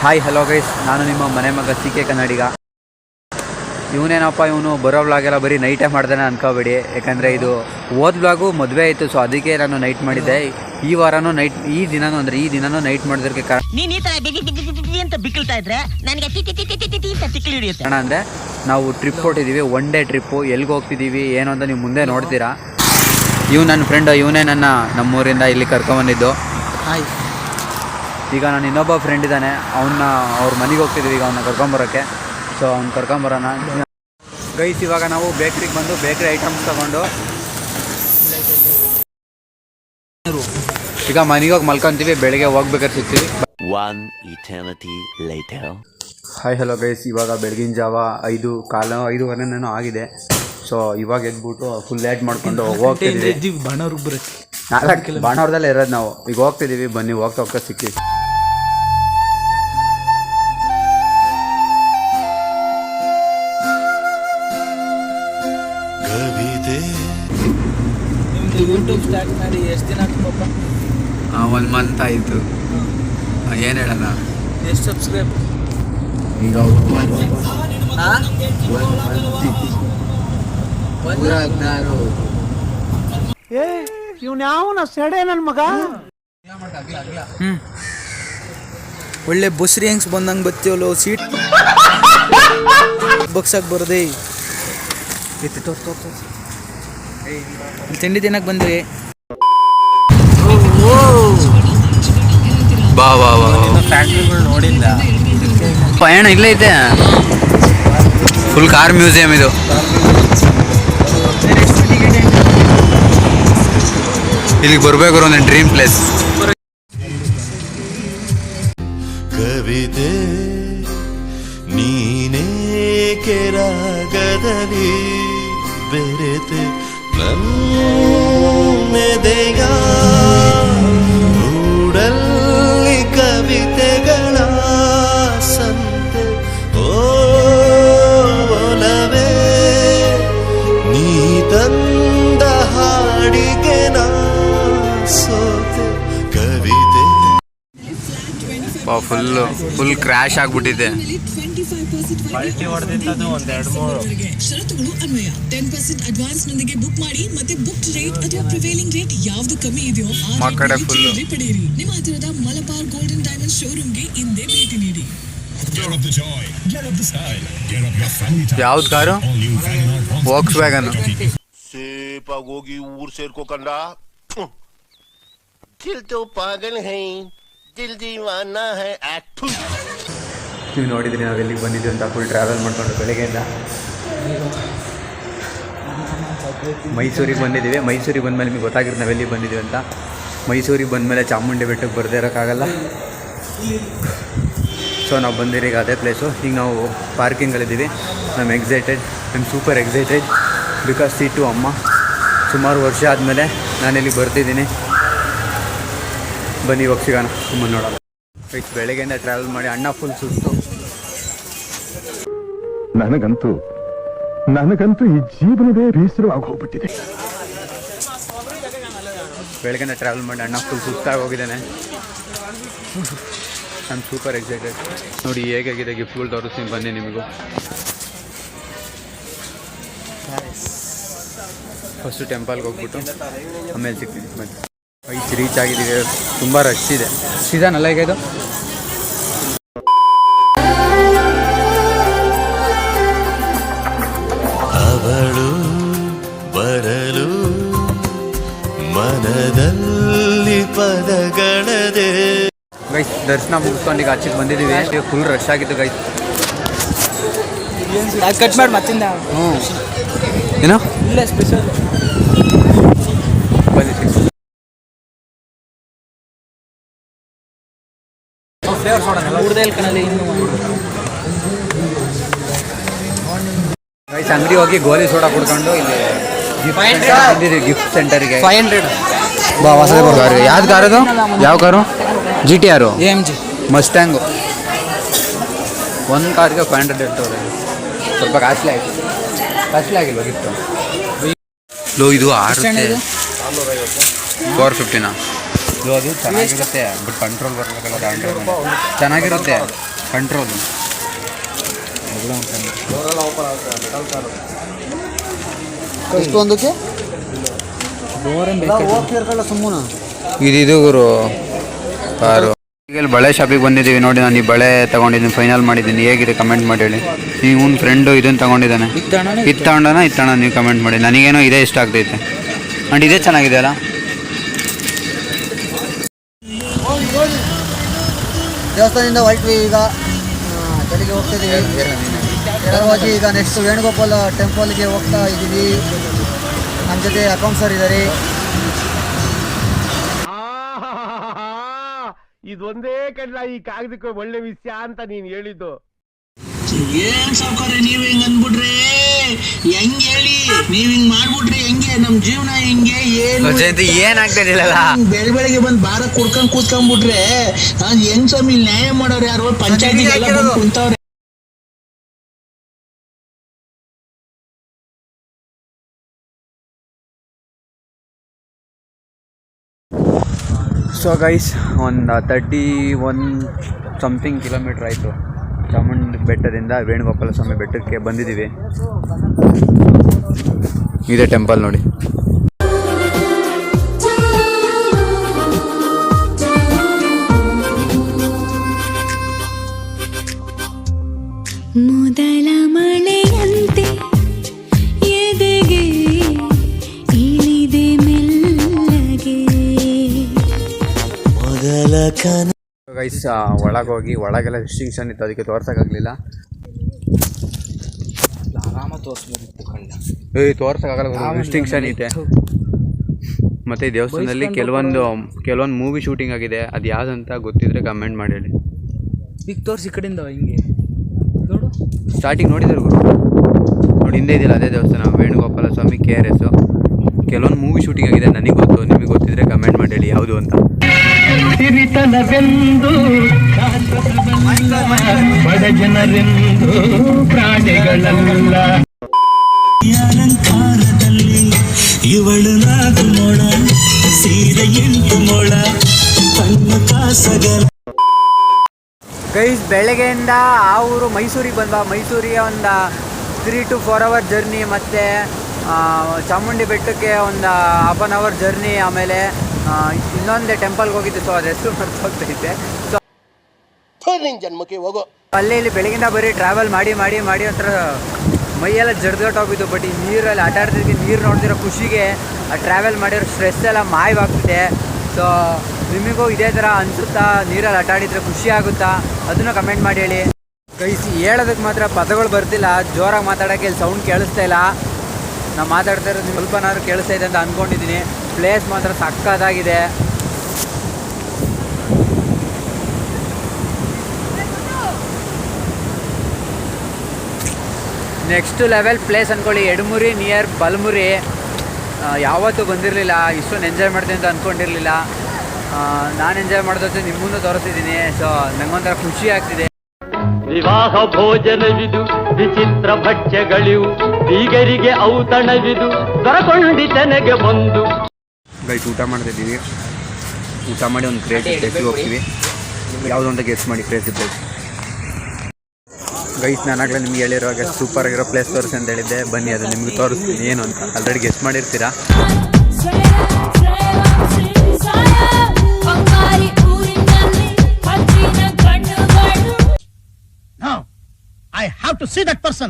Hi hello guys, ನಾನು ನಿಮ್ಮ ಮನೆ ಮಗ CK ಕನ್ನಡಿಗ. ಇವನೇನಪ್ಪ ಇವನು ಬರೋ ವ್ಲಾಗೆಲ್ಲ ಬರೀ ನೈಟೇ ಮಾಡ್ತಾನೆ ಅನ್ಕೋಬೇಡಿ. ಯಾಕಂದರೆ ಇದು ಓದ್ ವ್ಲಾಗು ಮದುವೆ ಆಯಿತು, ಸೊ ಅದಕ್ಕೆ ನಾನು ನೈಟ್ ಮಾಡಿದ್ದೆ. ಈ ವಾರನೂ ನೈಟ್, ಈ ದಿನನೂ ನೈಟ್ ಮಾಡೋದಕ್ಕೆ ಕಾರಣ ಅಂದರೆ ನಾವು ಟ್ರಿಪ್ ಹೊಟ್ಟಿದ್ದೀವಿ, ಒನ್ ಡೇ ಟ್ರಿಪ್ಪು. ಎಲ್ಲಿಗೆ ಹೋಗ್ತಿದ್ದೀವಿ ಏನು ಅಂತ ನೀವು ಮುಂದೆ ನೋಡ್ತೀರಾ. ನನ್ನ ಫ್ರೆಂಡು, ಇವನೇ ನಮ್ಮೂರಿಂದ ಇಲ್ಲಿ ಕರ್ಕೊಂಬಂದಿದ್ದು. ಈಗ ನಾನು ಇನ್ನೊಬ್ಬ ಫ್ರೆಂಡ್ ಇದ್ದಾನೆ, ಅವ್ರ ಮನೆಗೆ ಹೋಗ್ತಿದ್ದೀವಿ ಈಗ ಅವನ್ನ ಕರ್ಕೊಂಬರೋಕ್ಕೆ. ಸೊ ಅವ್ನು ಕರ್ಕೊಂಬರೋಣ ಗೈಸ್. ಇವಾಗ ನಾವು ಬೇಕ್ರಿಗೆ ಬಂದು ಬೇಕ್ರಿ ಐಟಮ್ಸ್ ತೊಗೊಂಡು ಈಗ ಮನೆಗೆ ಹೋಗಿ ಮಲ್ಕೊತೀವಿ. ಬೆಳಿಗ್ಗೆ ಹೋಗ್ಬೇಕಾದ್ರೆ ಸಿಗ್ತೀವಿ. ಹಾಯ್ ಹಲೋ ಗೈಸ್, ಇವಾಗ ಬೆಳಗಿನ ಜಾವ 5:15 ಆಗಿದೆ. ಸೊ ಇವಾಗ ಎದ್ಬಿಟ್ಟು ಫುಲ್ ಲೇಟ್ ಮಾಡ್ಕೊಂಡು ಹೋಗ್ತಿದ್ದೀವಿ. ಬಾಣಾವರದಲ್ಲೇ ಇರೋದು ನಾವು. ಈಗ ಹೋಗ್ತಿದ್ದೀವಿ, ಬನ್ನಿ ಹೋಗ್ತಾ ಸಿಗ್ತೀವಿ. ಯೂಟ್ಯೂಬ್ ಸ್ಟಾರ್ಟ್ ಮಾಡಿ ಎಷ್ಟು ದಿನ ಆಯ್ತು ಪಾಪ? 1 ಮಂತ್ ಆಯಿತು. ಏನು ಹೇಳೋಣ, ಎಷ್ಟು ಸಬ್ಸ್ಕ್ರೈಬ್? ಈಗ ಇವ್ನು ಯಾವನ ಸೆಡೆ ನನ್ನ ಮಗ. ಒಳ್ಳೆ ಬುಸ್ರಿ ಹೆಂಗ್ಸ್ ಬಂದಂಗೆ ಬತ್ತೀವಲ್ಲೋ, ಸೀಟ್ ಬಗ್ಸಕ್ಕೆ ಬರದೆ ತಿಂಡಿ ತಿನ್ನಕ್ಕೆ ಬಂದ್ವಿ. ಬಾ ಫ್ಯಾಕ್ಟ್ರಿಗಳು ನೋಡಿಲ್ಲ. ಪಯಣ ಇಲ್ಲೇ ಇದೆ, ಫುಲ್ ಕಾರ್ ಮ್ಯೂಸಿಯಂ ಇದು. ಇಲ್ಲಿಗೆ ಬರಬೇಕು, ಒಂದು ಡ್ರೀಮ್ ಪ್ಲೇಸ್. ಕವಿತೆ ನೀನೇ ಕೆರಾಗದಲ್ಲಿ ಬೆರೆತೆ ನನ್ನೆದೆಯ ಗೂಡಲ್ಲಿ ಕವಿತೆಗಳ ಸಂತೆ ಓಲವೇ ನೀ ತಂದ ಹಾಡಿಗೆ ನಾ ಸೋತೆ. ಕವಿತೆ ಫುಲ್ ಕ್ರ್ಯಾಶ್ ಆಗ್ಬಿಟ್ಟಿದೆ. ಪಲ್ಟಿ ಹೊಡೆದಿದ್ದು ಒಂದು 2-3 ಷರತ್ತುಗಳು ಅನ್ವಯ. 10% ಅಡ್ವಾನ್ಸ್ ನೊಂದಿಗೆ ಬುಕ್ ಮಾಡಿ, ಮತ್ತೆ ಬುಕ್ ರೇಟ್ ಅಥವಾ ಪ್ರಿವೇಲಿಂಗ್ ರೇಟ್ ಯಾವ್ದು ಕಮ್ಮಿ ಇದೆಯೋ ಆ ರೇಟ್ ಪಡೆಯಿರಿ. ನಿಮ್ಮ ಹತ್ತಿರದ ಮಲಬಾರ್ ಗೋಲ್ಡನ್ ಡೈಮಂಡ್ ಶೋರೂಮ್ಗೆ ಇಂದೇ ಭೇಟಿ ನೀಡಿ. ಯಾವ್ದು ಕಾರು? ವೋಕ್ಸ್ವ್ಯಾಗನ್. ಸೇಪಾಗಿ ಹೋಗಿ ಊರ್ ಸೇರ್ಕೋಕಂಡ. ದಿಲ್ ತೋ ಪಾಗಲ್ ಹೈ, ದಿಲ್ ದೀವಾನಾ ಹೈ. ನೀವು ನೋಡಿದ್ರಿ ನಾವು ಎಲ್ಲಿಗೆ ಬಂದಿದ್ದೀವಿ ಅಂತ. ಫುಲ್ ಟ್ರಾವೆಲ್ ಮಾಡ್ಕೊಂಡು ಬೆಳಗ್ಗೆಯಿಂದ ಮೈಸೂರಿಗೆ ಬಂದಿದ್ದೀವಿ. ಮೈಸೂರಿಗೆ ಬಂದಮೇಲೆ ನಿಮಗೆ ಗೊತ್ತಾಗಿರುತ್ತೆ ನಾವು ಎಲ್ಲಿಗೆ ಬಂದಿದ್ದೀವಿ ಅಂತ. ಮೈಸೂರಿಗೆ ಬಂದಮೇಲೆ ಚಾಮುಂಡಿ ಬೆಟ್ಟಕ್ಕೆ ಬರದೇ ಇರೋಕ್ಕಾಗಲ್ಲ. ಸೊ ನಾವು ಬಂದಿರೋ ಈಗ ಅದೇ ಪ್ಲೇಸು. ಈಗ ನಾವು ಪಾರ್ಕಿಂಗಲ್ಲಿದ್ದೀವಿ. I am super excited because seat ಅಮ್ಮ ಸುಮಾರು ವರ್ಷ ಆದಮೇಲೆ ನಾನಿಲ್ಲಿ ಬರ್ತಿದ್ದೀನಿ. ಬನ್ನಿ ಇವಾಗ ಸಿಗೋಣ, ಸುಮ್ಮನೆ ನೋಡೋಣ. ಬೆಳಗ್ಗೆಯಿಂದ ಟ್ರಾವೆಲ್ ಮಾಡಿ ಅಣ್ಣ ಫುಲ್ ಸುಸ್ತು. ನನಗಂತೂ ಈ ಜೀವನವೇ ಬೇಸರವಾಗಿ ಹೋಗ್ಬಿಟ್ಟಿದೆ. ಬೆಳಗ್ಗೆಯಿಂದ ಟ್ರಾವೆಲ್ ಮಾಡಿ ಅಣ್ಣ ಫುಲ್ ಸುಸ್ತಾಗಿ ಹೋಗಿದ್ದಾನೆ. I am super excited. ನೋಡಿ ಹೇಗಾಗಿದೆ ಗಿಫ್ಟ್ಗಳು ತೋರಿಸ್ತೀನಿ ಬನ್ನಿ ನಿಮಗೂ. ಫಸ್ಟು ಟೆಂಪಲ್ಗೆ ಹೋಗ್ಬಿಟ್ಟು ಆಮೇಲೆ ಸಿಗ್ತೀನಿ ಬನ್ನಿ. ರೀಚ್ ಆಗಿದ್ದೀವಿ. ತುಂಬ ರಶ್ ಇದೆ. ಸೀಸನ್ ಅಲ್ಲ ಈಗ ಇದು. ಅವಳು ಬರಲು ಮನದಲ್ಲಿ ಪದಗಳದೆ. ಗೈಸ್ ದರ್ಶನ ಮುಗಿಸ್ಕೊಂಡು ಈಗ ಆಚೆಗೆ ಬಂದಿದ್ದೀವಿ. ಫುಲ್ ರಶ್ ಆಗಿತ್ತು ಗೈಸ್. ಕಟ್ ಮಾಡಿ ಮತ್ತಿಂದ ಏನೋ ಇಲ್ಲ ಸ್ಪೆಷಲ್ ಬನ್ನಿ. ಗೈಸ್ ಅಂಗಡಿ ಹೋಗಿ ಗೋಲಿ ಸೋಡಾ ಕುಡ್ಕೊಂಡು ಇಲ್ಲಿ ಗಿಫ್ಟ್ ಸೆಂಟರ್ಗೆ 500 ಯಾವ್ದು ಕಾರ್ ಅದು? ಯಾವ ಕಾರು? GTR AMG ಮಸ್ಟ್ಯಾಂಗು. ಒಂದು ಕಾರ್ಗೆ 500 ಇರ್ತವ್ರೆ. ಸ್ವಲ್ಪ ಕಾಸ್ಟ್ಲಿ ಆಗಿಲ್ವ ಗಿಫ್ಟು? ಇದು 450ನಾ? ಅದು ಚೆನ್ನಾಗಿರುತ್ತೆ, ಬಟ್ ಕಂಟ್ರೋಲ್ ಬರಬೇಕಲ್ಲ. ಚೆನ್ನಾಗಿರುತ್ತೆ ಕಂಟ್ರೋಲ್ ಎಷ್ಟು ಒಂದಕ್ಕೆ ಸುಮ್ಮನೆ ಇದು ಗುರು ಕಾರು. ಈಗ ಬಳೆ ಶಾಪಿಗೆ ಬಂದಿದ್ದೀವಿ ನೋಡಿ. ನಾನು ಈ ಬಳೆ ತಗೊಂಡಿದ್ದೀನಿ, ಫೈನಲ್ ಮಾಡಿದ್ದೀನಿ. ಹೇಗಿದೆ ಕಮೆಂಟ್ ಮಾಡಿ ಹೇಳಿ. ನೀವು ಫ್ರೆಂಡು ಇದನ್ನು ತಗೊಂಡಿದ್ದಾನೆ, ಇದು ತಗೊಂಡನ ನೀವು ಕಮೆಂಟ್ ಮಾಡಿ. ನನಗೇನೋ ಇದೇ ಇಷ್ಟ ಆಗ್ತೈತೆ ಆ್ಯಂಡ್ ಇದೇ ಚೆನ್ನಾಗಿದೆ ಅಲ್ಲ. ದೇವಸ್ಥಾನದಿಂದ ಹೊರಟ್ವಿ, ಈಗ ಬೆಳಿಗ್ಗೆ ಹೋಗ್ತಿದ್ದೀವಿ. ನೇರವಾಗಿ ಈಗ ನೆಕ್ಸ್ಟ್ ವೇಣುಗೋಪಾಲ ಟೆಂಪಲ್ಗೆ ಹೋಗ್ತಾ ಇದ್ದೀವಿ. ನಮ್ಮ ಜೊತೆ ಅಕೌಂಟ್ ಸರ್ ಇದ್ದಾರೆ. ಇದೊಂದೇ ಕಡ್ಲ ಈ ಕಾಗದಕ್ಕೆ ಒಳ್ಳೆ ವಿಷಯ ಅಂತ ನೀನ್ ಹೇಳಿದ್ದು. ಏನ್ ಸಾವ್ಕಾರ ನೀವ್ ಹಿಂಗ್ ಅಂದ್ಬಿಟ್ರೆ ಹೆಂಗ್ ಹೇಳಿ? ನೀವ್ ಹಿಂಗ್ ಮಾಡ್ಬಿಟ್ರೆ ಹೆಂಗೆ? ನಮ್ ಜೀವನ ಹಿಂಗೆ ಏನಾಗ್ತದಿಲ್ಲ. ಬೆಳಗ್ಗೆ ಬಂದ್ ಬಾರ ಕುಡ್ಕೊಂಡ್ ಕೂತ್ಕೊಂಡ್ಬಿಟ್ರೆ ಹೆಂಗ್ ಸ್ವಾಮಿ ನ್ಯಾಯ ಮಾಡೋರು ಯಾರು? ಪಂಚಾಯತಿಗೆಲ್ಲ ಬಂದ್ ಕುಂತವ್ರೆ. ಸೊ ಗೈಸ್, ಒಂದು 31 ಸಮಥಿಂಗ್ ಕಿಲೋಮೀಟ್ರ್ ಆಯಿತು ಚಾಮುಂಡಿ ಬೆಟ್ಟದಿಂದ ವೇಣುಗೋಪಾಲ ಸ್ವಾಮಿ ಬೆಟ್ಟಕ್ಕೆ ಬಂದಿದ್ದೀವಿ. ಇದೇ ಟೆಂಪಲ್ ನೋಡಿ. ಮೊದಲ ಮಳೆಯಂತೆ ಎದೆಗೆ ಇಳಿದೆ ಮೆಲ್ಲಗೆ. ಗೈಸ್ ಒಳಗೆ ಹೋಗಿ, ಒಳಗೆಲ್ಲ ರಿಸ್ಟ್ರಿಕ್ಷನ್ ಇತ್ತು, ಅದಕ್ಕೆ ತೋರ್ಸೋಕ್ಕಾಗಲಿಲ್ಲ. ತೋರ್ಸೋಕ್ಕಾಗಲ್ಲ, ರಿಸ್ಟ್ರಿಕ್ಷನ್ ಐತೆ. ಮತ್ತು ಈ ದೇವಸ್ಥಾನದಲ್ಲಿ ಕೆಲವೊಂದು ಮೂವಿ ಶೂಟಿಂಗ್ ಆಗಿದೆ. ಅದು ಯಾವುದಂತ ಗೊತ್ತಿದ್ರೆ ಕಮೆಂಟ್ ಮಾಡಿ ಹೇಳಿ. ಈಗ ತೋರಿಸಿ ಕಡೆಯಿಂದ ಹಿಂಗೆ ನೋಡು. ಸ್ಟಾರ್ಟಿಂಗ್ ನೋಡಿದ್ರು ಗುರು ನೋಡಿ, ಹಿಂದೆ ಇದೆಯಲ್ಲ ಅದೇ ದೇವಸ್ಥಾನ ವೇಣುಗೋಪಾಲ ಸ್ವಾಮಿ KRS. ಕೆಲವೊಂದು ಮೂವಿ ಶೂಟಿಂಗ್ ಆಗಿದೆ, ನನಗೆ ಗೊತ್ತು. ನಿಮಗೆ ಗೊತ್ತಿದ್ರೆ ಕಮೆಂಟ್ ಮಾಡಿ ಹೇಳಿ ಯಾವುದು ಅಂತ. ಸಿರಿತನವೆಂದು ಬಡ ಜನರೆಂದು ಪ್ರಾಣಿಗಳಲ್ಲ. ಅಲಂಕಾರದಲ್ಲಿ ಇವಳು 4 ಮೊಳ, ಸೀರೆ 8 ಮೊಳ, ತನ್ನ ಕಾಸಗಲ. ಗೈಸ್, ಬೆಳಗ್ಗೆಯಿಂದ ಆ ಊರು ಮೈಸೂರಿಗೆ ಬಂದ. ಮೈಸೂರಿಗೆ ಒಂದು 3 to 4 hour ಜರ್ನಿ, ಮತ್ತು ಚಾಮುಂಡಿ ಬೆಟ್ಟಕ್ಕೆ ಒಂದು 1/2 hour ಜರ್ನಿ. ಆಮೇಲೆ ಇನ್ನೊಂದೇ ಟೆಂಪಲ್ಗೆ ಹೋಗಿದ್ದು. ಸೊ ಅದೆಷ್ಟು ಮರ್ತೋಗ್ತೈತೆ. ಸೊ ನಿನ್ ಜನ್ಮಕ್ಕೆ ಹೋಗೋ. ಅಲ್ಲೇ ಇಲ್ಲಿ ಬೆಳಗಿಂದ ಬರೀ ಟ್ರಾವೆಲ್ ಮಾಡಿ ಒಂಥರ ಮೈಯೆಲ್ಲ ಜಡ್ದೊಟ್ಟೋಗಿದ್ದು. ಬಟ್ ಈ ನೀರಲ್ಲಿ ಆಟ ಆಡ್ತಿದ್ದಕ್ಕೆ, ನೀರು ನೋಡ್ತಿರೋ ಖುಷಿಗೆ ಆ ಟ್ರಾವೆಲ್ ಮಾಡಿರೋ ಸ್ಟ್ರೆಸ್ ಎಲ್ಲ ಮಾಯವಾಗ್ತಿದೆ. ಸೊ ನಿಮಗೂ ಇದೇ ಥರ ಅನಿಸುತ್ತಾ? ನೀರಲ್ಲಿ ಆಟ ಆಡಿದ್ರೆ ಖುಷಿ ಆಗುತ್ತಾ? ಅದನ್ನು ಕಮೆಂಟ್ ಮಾಡಿ ಹೇಳಿ. ಗೈಸ್, ಹೇಳೋದಕ್ಕೆ ಮಾತ್ರ ಪದಗಳು ಬರ್ತಿಲ್ಲ. ಜೋರಾಗಿ ಮಾತಾಡೋಕ್ಕೆ ಇಲ್ಲಿ ಸೌಂಡ್ ಕೇಳಿಸ್ತಾ ಇಲ್ಲ. ನಾವು ಮಾತಾಡ್ತಾ ಇರೋದು ಸ್ವಲ್ಪನಾದ್ರು ಕೇಳಿಸ್ತಾ ಇದೆ ಅಂತ ಅಂದ್ಕೊಂಡಿದ್ದೀನಿ. ಪ್ಲೇಸ್ ಮಾತ್ರ ಸಕ್ಕತ್ತಾಗಿದೆ. ನೆಕ್ಸ್ಟ್ ಲೆವೆಲ್ ಪ್ಲೇಸ್ ಅಂದ್ಕೊಳ್ಳಿ. ಎಡಮುರಿ ನಿಯರ್ ಬಲಮುರಿ. ಯಾವತ್ತೂ ಬಂದಿರಲಿಲ್ಲ, ಇಷ್ಟೊಂದು ಎಂಜಾಯ್ ಮಾಡ್ತೀನಿ ಅಂತ ಅಂದ್ಕೊಂಡಿರಲಿಲ್ಲ. ನಾನು ಎಂಜಾಯ್ ಮಾಡೋದಕ್ಕೆ ನಿಮ್ಮನ್ನು ತೋರಿಸ್ತಿದ್ದೀನಿ. ಸೊ ನನಗೊಂಥರ ಖುಷಿ ಆಗ್ತಿದೆ. ವಿವಾಹ ಭೋಜನವಿದು, ವಿಚಿತ್ರ ಭಕ್ಷ್ಯಗಳಿವು, ಬೀಗರಿಗೆ ಔತಣವಿದು, ದೊರಕೊಂಡಿತನೆಗೆ ಬಂದು. ಗೈಸ್, ಊಟ ಮಾಡ್ತಿದ್ದೀವಿ. ಊಟ ಮಾಡಿ ಒಂದು ಕ್ರೇಜಿ ಪ್ಲೇಸಿಗೆ ಹೋಗ್ತೀವಿ. ಯಾವುದು ಅಂತ ಗೆಸ್ ಮಾಡಿ ಕ್ರೇಜಿ ಪ್ಲೇಸ್. ಗೈಸ್, ನಾನಾಗಲೇ ನಿಮ್ಗೆ ಹೇಳಿರುವಾಗ ಸೂಪರ್ ಆಗಿರೋ ಪ್ಲೇಸ್ ತೋರಿಸಿ ಅಂತ ಹೇಳಿದ್ದೆ. ಬನ್ನಿ, ಅದು ನಿಮ್ಗೆ ತೋರಿಸ್ತೀನಿ ಏನು ಅಂತ. ಆಲ್ರೆಡಿ ಗೆಸ್ ಮಾಡಿರ್ತೀರಾ. I have to see that person.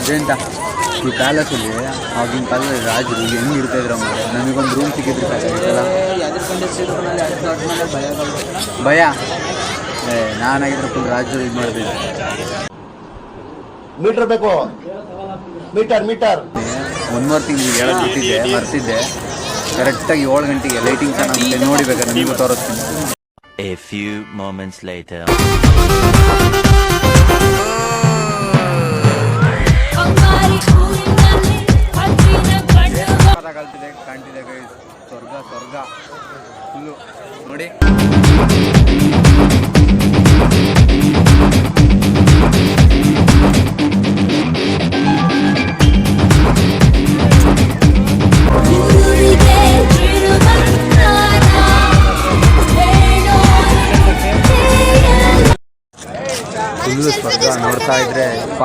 Jayanta, ಈ ಪ್ಯಾಲೇಸಲ್ಲಿ ಆಗಿನ ಕಾಲದಲ್ಲಿ ರಾಜರು ಹೆಂಗೆ ಇರ್ತಾ ಇದ್ರ ಮೇಲೆ ನಮಗೊಂದು ರೂಮ್ ಸಿಕ್ಕಿದ್ರು ಸಾಕಾಗಿತ್ತಲ್ಲ. ಭಯ ನಾನಾಗಿದ್ರೆ ಫುಲ್ ರಾಜರು ಇದು ಮಾಡ್ತಿದ್ದೆ. ಮೀಟರ್ ಬೇಕು, ಮೀಟರ್. 1 more ತಿಂಗಳು ಹೇಳೋದು ಬಿಟ್ಟಿದ್ದೆ, ಮರ್ತಿದ್ದೆ. ಕರೆಕ್ಟಾಗಿ 7 ಗಂಟೆಗೆ ಲೈಟಿಂಗ್ ಚೆನ್ನಾಗುತ್ತೆ, ನೋಡಿ ಬೇಕಾದ್ರೆ ನಿಮಗೂ ತೋರಿಸ್ತೀನಿ. A few moments later. ಕಾಣ್ತಿದೆ ಗೈಸ್, ಸ್ವರ್ಗ ಫುಲ್ಲು ನೋಡಿ. ಫುಲ್ಲು ಸ್ವರ್ಗ ನೋಡ್ತಾ ಇದ್ರೆ ಅಪ್ಪ.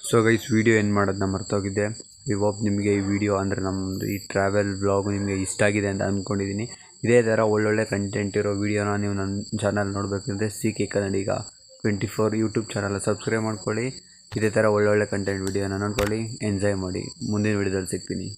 ಸೊ ಗೈಸ್ ವಿಡಿಯೋ ಏನು ಮಾಡೋದನ್ನ ಮರ್ತೋಗಿದ್ದೆ. ಐ ಹೋಪ್ ನಿಮಗೆ ಈ ವಿಡಿಯೋ ಅಂದರೆ ನಮ್ಮದು ಈ ಟ್ರಾವೆಲ್ ವ್ಲಾಗು ನಿಮಗೆ ಇಷ್ಟ ಆಗಿದೆ ಅಂತ ಅಂದ್ಕೊಂಡಿದ್ದೀನಿ. ಇದೇ ಥರ ಒಳ್ಳೊಳ್ಳೆ ಕಂಟೆಂಟ್ ಇರೋ ವೀಡಿಯೋನ ನೀವು ನನ್ನ ಚಾನಲ್ ನೋಡಬೇಕಂದ್ರೆ CK ಕನ್ನಡಿಗ 24 ಯೂಟ್ಯೂಬ್ ಚಾನಲ್ ಸಬ್ಸ್ಕ್ರೈಬ್ ಮಾಡ್ಕೊಳ್ಳಿ. ಇದೇ ಥರ ಒಳ್ಳೊಳ್ಳೆ ಕಂಟೆಂಟ್ ವೀಡಿಯೋನ ನೋಡ್ಕೊಳ್ಳಿ, ಎಂಜಾಯ್ ಮಾಡಿ. ಮುಂದಿನ ವೀಡಿಯೋದಲ್ಲಿ ಸಿಗ್ತೀನಿ.